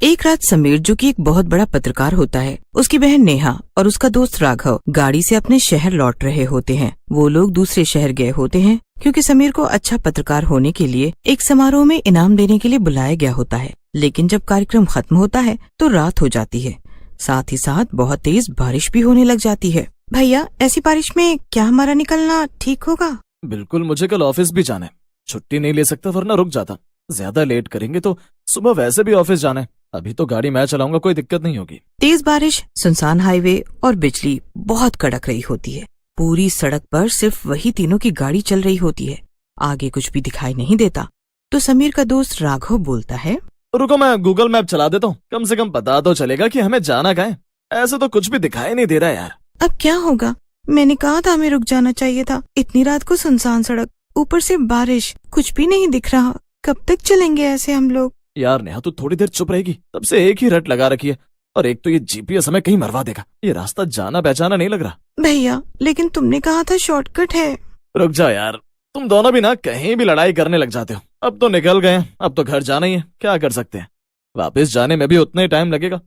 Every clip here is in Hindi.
एक रात समीर, जो कि एक बहुत बड़ा पत्रकार होता है, उसकी बहन नेहा और उसका दोस्त राघव गाड़ी से अपने शहर लौट रहे होते हैं। वो लोग दूसरे शहर गए होते हैं क्योंकि समीर को अच्छा पत्रकार होने के लिए एक समारोह में इनाम देने के लिए बुलाया गया होता है। लेकिन जब कार्यक्रम खत्म होता है तो रात हो जाती है। साथ ही साथ बहुत तेज बारिश भी होने लग जाती है। भैया, ऐसी बारिश में क्या हमारा निकलना ठीक होगा? बिल्कुल, मुझे कल ऑफिस भी जाना है। छुट्टी नहीं ले सकता वरना रुक जाता। ज्यादा लेट करेंगे तो सुबह वैसे भी ऑफिस जाना है। अभी तो गाड़ी मैं चलाऊंगा, कोई दिक्कत नहीं होगी। तेज बारिश, सुनसान हाईवे और बिजली बहुत कड़क रही होती है। पूरी सड़क पर सिर्फ वही तीनों की गाड़ी चल रही होती है। आगे कुछ भी दिखाई नहीं देता। तो समीर का दोस्त राघव बोलता है, रुको, मैं गूगल मैप चला देता हूँ, कम से कम पता तो चलेगा कि हमें जाना कहाँ है। ऐसे तो कुछ भी दिखाई नहीं दे रहा यार। अब क्या होगा? मैंने कहा था हमें रुक जाना चाहिए था। इतनी रात को सुनसान सड़क, ऊपर से बारिश, कुछ भी नहीं दिख रहा। कब तक चलेंगे ऐसे हम लोग? यार नेहा, तू थोड़ी देर चुप रहेगी? तब से एक ही रट लगा रखी है। और एक तो ये जीपीएस हमें कहीं मरवा देगा। ये रास्ता जाना पहचाना नहीं लग रहा। भैया, लेकिन तुमने कहा था शॉर्टकट है। रुक जा यार, तुम दोनों भी ना कहीं भी लड़ाई करने लग जाते हो। अब तो निकल गए, अब तो घर जाना ही है, क्या कर सकते हैं। वापस जाने में भी उतना ही टाइम लगेगा।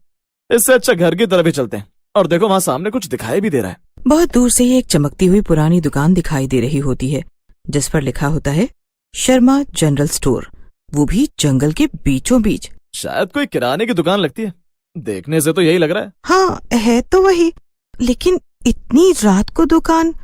इससे अच्छा घर की तरफ ही चलते हैं। और देखो, वहाँ सामने कुछ दिखाई भी दे रहा है। बहुत दूर से ही एक चमकती हुई पुरानी दुकान दिखाई दे रही होती है, जिस पर लिखा होता है शर्मा जनरल स्टोर, वो भी जंगल के बीचों बीच। शायद कोई किराने की दुकान लगती है, देखने से तो यही लग रहा है। हाँ, है तो वही, लेकिन इतनी रात को दुकान,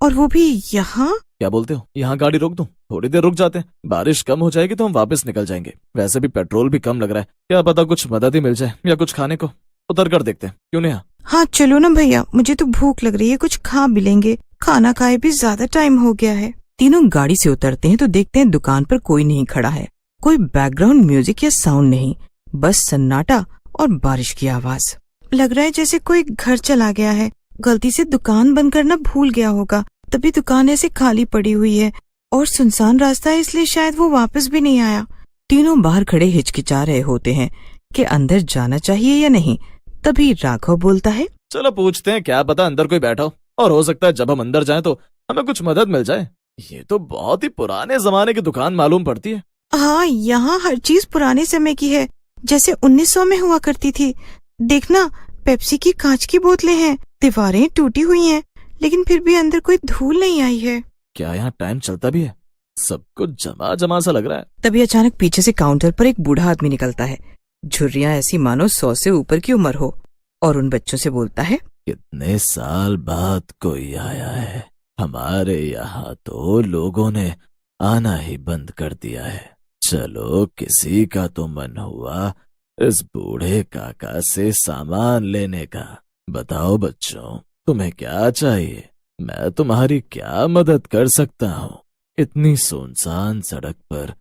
और वो भी यहाँ। क्या बोलते हो, यहाँ गाड़ी रोक दूं? थोड़ी देर रुक जाते हैं, बारिश कम हो जाएगी तो हम वापस निकल जाएंगे। वैसे भी पेट्रोल भी कम लग रहा है, क्या पता कुछ मदद ही मिल जाए या कुछ खाने को। उतर कर देखते हैं, क्यों नहीं? हाँ चलो ना भैया, मुझे तो भूख लग रही है, कुछ खा भी लेंगे। खाना खाए भी ज्यादा टाइम हो गया है। तीनों गाड़ी से उतरते हैं तो देखते हैं दुकान पर कोई नहीं खड़ा है। कोई बैकग्राउंड म्यूजिक या साउंड नहीं, बस सन्नाटा और बारिश की आवाज। लग रहा है जैसे कोई घर चला गया है, गलती से दुकान बंद करना भूल गया होगा, तभी दुकान ऐसे खाली पड़ी हुई है। और सुनसान रास्ता है, इसलिए शायद वो वापस भी नहीं आया। तीनों बाहर खड़े हिचकिचा रहे होते हैं कि अंदर जाना चाहिए या नहीं। तभी राघव बोलता है, चलो पूछते हैं, क्या पता अंदर कोई बैठा हो, और हो सकता है जब हम अंदर जाएं तो हमें कुछ मदद मिल जाए। ये तो बहुत ही पुराने जमाने की दुकान मालूम पड़ती है। हाँ, यहाँ हर चीज पुराने समय की है, जैसे 1900 में हुआ करती थी। देखना, पेप्सी की कांच की बोतलें हैं, दीवारें टूटी हुई हैं, लेकिन फिर भी अंदर कोई धूल नहीं आई है। क्या यहाँ टाइम चलता भी है? सब कुछ जमा जमा सा लग रहा है। तभी अचानक पीछे से काउंटर पर एक बूढ़ा आदमी निकलता है। झुर्रियां ऐसी मानो 100 से ऊपर की उम्र हो, और उन बच्चों से बोलता है, कितने साल बाद कोई आया है। हमारे यहाँ तो लोगों ने आना ही बंद कर दिया है। चलो, किसी का तो मन हुआ इस बूढ़े काका से सामान लेने का। बताओ बच्चों, तुम्हें क्या चाहिए? मैं तुम्हारी क्या मदद कर सकता हूँ? इतनी सुनसान सड़क पर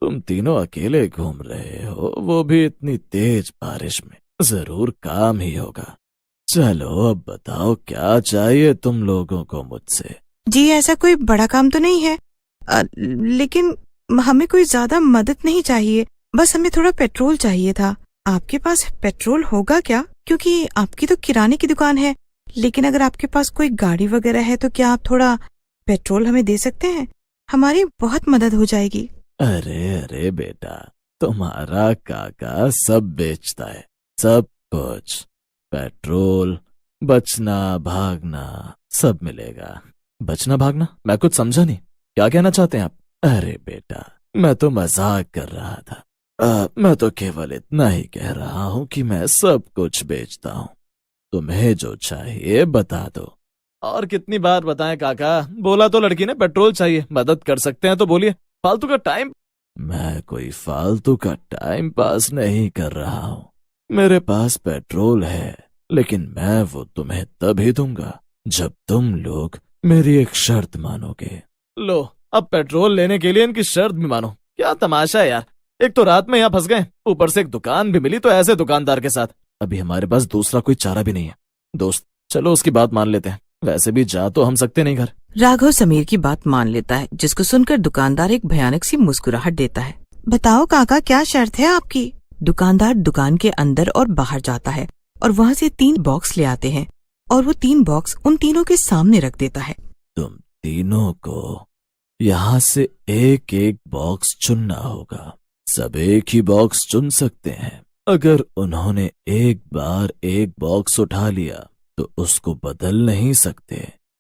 तुम तीनों अकेले घूम रहे हो, वो भी इतनी तेज बारिश में। जरूर काम ही होगा। चलो अब बताओ, क्या चाहिए तुम लोगों को मुझसे? जी ऐसा कोई बड़ा काम तो नहीं है, लेकिन हमें कोई ज्यादा मदद नहीं चाहिए, बस हमें थोड़ा पेट्रोल चाहिए था। आपके पास पेट्रोल होगा क्या? क्योंकि आपकी तो किराने की दुकान है, लेकिन अगर आपके पास कोई गाड़ी वगैरह है तो क्या आप थोड़ा पेट्रोल हमें दे सकते हैं? हमारी बहुत मदद हो जाएगी। अरे अरे बेटा, तुम्हारा काका सब बेचता है, सब कुछ। पेट्रोल, बचना भागना सब मिलेगा। बचना भागना? मैं कुछ समझा नहीं, क्या कहना चाहते हैं आप? अरे बेटा, मैं तो मजाक कर रहा था। मैं तो केवल इतना ही कह रहा हूँ कि मैं सब कुछ बेचता हूँ। तुम्हें जो चाहिए बता दो। और कितनी बार बताएं काका, बोला तो लड़की ने पेट्रोल चाहिए, मदद कर सकते हैं तो बोलिए। फालतू का टाइम। मैं कोई फालतू का टाइम पास नहीं कर रहा हूँ। मेरे पास पेट्रोल है, लेकिन मैं वो तुम्हें तभी दूंगा जब तुम लोग मेरी एक शर्त मानोगे। लो, अब पेट्रोल लेने के लिए इनकी शर्त भी मानो? क्या तमाशा है यार। एक तो रात में यहाँ फंस गए, ऊपर से एक दुकान भी मिली तो ऐसे दुकानदार के साथ। अभी हमारे पास दूसरा कोई चारा भी नहीं है। दोस्त, चलो उसकी बात मान लेते हैं, वैसे भी जा तो हम सकते नहीं घर। राघव समीर की बात मान लेता है, जिसको सुनकर दुकानदार एक भयानक सी मुस्कुराहट देता है। बताओ काका, क्या शर्त है आपकी? दुकानदार दुकान के अंदर और बाहर जाता है और वहाँ से 3 बॉक्स ले आते हैं, और वो 3 बॉक्स उन तीनों के सामने रख देता है। तुम तीनों को यहाँ से एक एक बॉक्स चुनना होगा। सब एक ही बॉक्स चुन सकते हैं, अगर उन्होंने एक बार एक बॉक्स उठा लिया तो उसको बदल नहीं सकते।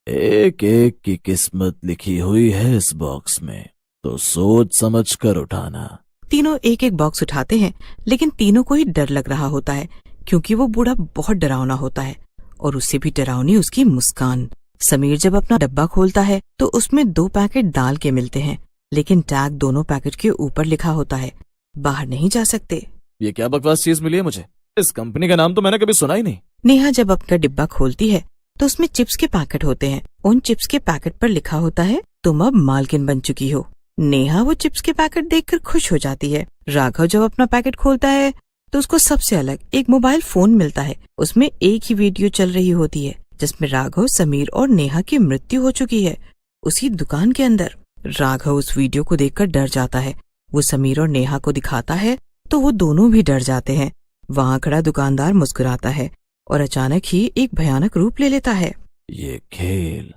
एक एक की किस्मत लिखी हुई है इस बॉक्स में, तो सोच समझ कर उठाना। तीनों एक एक बॉक्स उठाते हैं, लेकिन तीनों को ही डर लग रहा होता है, क्योंकि वो बूढ़ा बहुत डरावना होता है और उससे भी डरावनी उसकी मुस्कान। समीर जब अपना डब्बा खोलता है तो उसमें 2 पैकेट दाल के मिलते हैं, लेकिन टैग दोनों पैकेट के ऊपर लिखा होता है, बाहर नहीं जा सकते। ये क्या बकवास चीज मिली है मुझे? इस कंपनी का नाम तो मैंने कभी सुना ही नहीं। नेहा जब अपना डिब्बा खोलती है तो उसमें चिप्स के पैकेट होते हैं। उन चिप्स के पैकेट पर लिखा होता है, तुम अब मालकिन बन चुकी हो। नेहा वो चिप्स के पैकेट देखकर खुश हो जाती है। राघव जब अपना पैकेट खोलता है तो उसको सबसे अलग एक मोबाइल फोन मिलता है। उसमें एक ही वीडियो चल रही होती है, जिसमें राघव, समीर और नेहा की मृत्यु हो चुकी है उसी दुकान के अंदर। राघव उस वीडियो को देखकर डर जाता है। वो समीर और नेहा को दिखाता है तो वो दोनों भी डर जाते हैं। वहाँ खड़ा दुकानदार मुस्कुराता है और अचानक ही एक भयानक रूप ले लेता है। ये खेल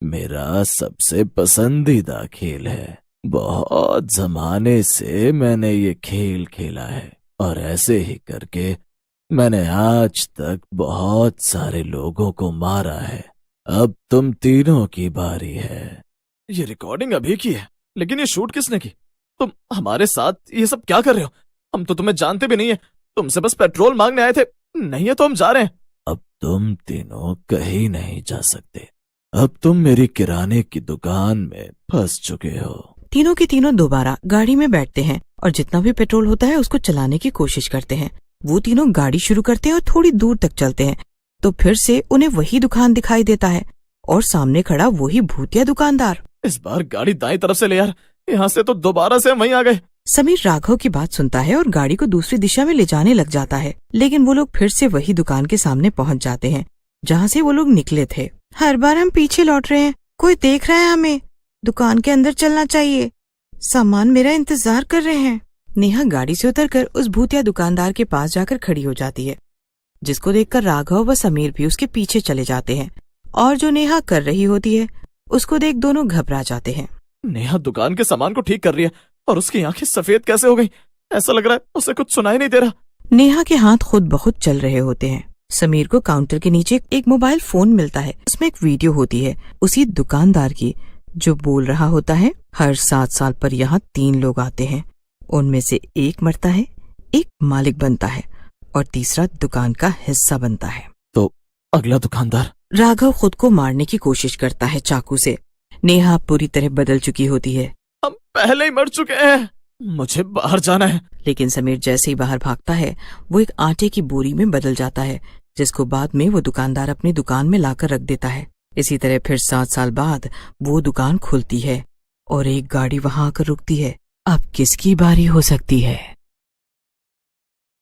मेरा सबसे पसंदीदा खेल है। बहुत जमाने से मैंने ये खेल खेला है और ऐसे ही करके मैंने आज तक बहुत सारे लोगों को मारा है। अब तुम तीनों की बारी है। ये रिकॉर्डिंग अभी की है, लेकिन ये शूट किसने की? तुम हमारे साथ ये सब क्या कर रहे हो? हम तो तुम्हें जानते भी नहीं है, तुमसे बस पेट्रोल मांगने आए थे। नहीं है तो हम जा रहे हैं। अब तुम तीनों कहीं नहीं जा सकते। अब तुम मेरी किराने की दुकान में फंस चुके हो। तीनों के तीनों दोबारा गाड़ी में बैठते हैं और जितना भी पेट्रोल होता है उसको चलाने की कोशिश करते हैं। वो तीनों गाड़ी शुरू करते हैं और थोड़ी दूर तक चलते हैं तो फिर से उन्हें वही दुकान दिखाई देता है और सामने खड़ा वही भूतिया दुकानदार। इस बार गाड़ी दाएं तरफ से ले यार, यहाँ से तो दोबारा से हम वहीं आ गए। समीर राघव की बात सुनता है और गाड़ी को दूसरी दिशा में ले जाने लग जाता है, लेकिन वो लोग फिर से वही दुकान के सामने पहुंच जाते हैं जहाँ से वो लोग निकले थे। हर बार हम पीछे लौट रहे हैं, कोई देख रहा है हमें। दुकान के अंदर चलना चाहिए, सामान मेरा इंतजार कर रहे हैं। नेहा गाड़ी से उतरकर उस भूतिया दुकानदार के पास जाकर खड़ी हो जाती है, जिसको देखकर राघव व समीर भी उसके पीछे चले जाते हैं और जो नेहा कर रही होती है उसको देख दोनों घबरा जाते हैं। नेहा दुकान के सामान को ठीक कर रही है और उसकी आंखें सफेद कैसे हो गई? ऐसा लग रहा है उसे कुछ सुनाई नहीं दे रहा। नेहा के हाथ खुद बहुत चल रहे होते हैं। समीर को काउंटर के नीचे एक मोबाइल फोन मिलता है। उसमें एक वीडियो होती है उसी दुकानदार की, जो बोल रहा होता है, हर 7 साल पर यहाँ 3 लोग आते हैं, उनमें से एक मरता है, एक मालिक बनता है और तीसरा दुकान का हिस्सा बनता है। तो अगला दुकानदार? राघव खुद को मारने की कोशिश करता है चाकू से। नेहा पूरी तरह बदल चुकी होती है। हम पहले ही मर चुके हैं, मुझे बाहर जाना है। लेकिन समीर जैसे ही बाहर भागता है वो एक आटे की बोरी में बदल जाता है, जिसको बाद में वो दुकानदार अपनी दुकान में लाकर रख देता है। इसी तरह फिर 7 साल बाद वो दुकान खुलती है और एक गाड़ी वहां आकर रुकती है। अब किसकी बारी हो सकती है?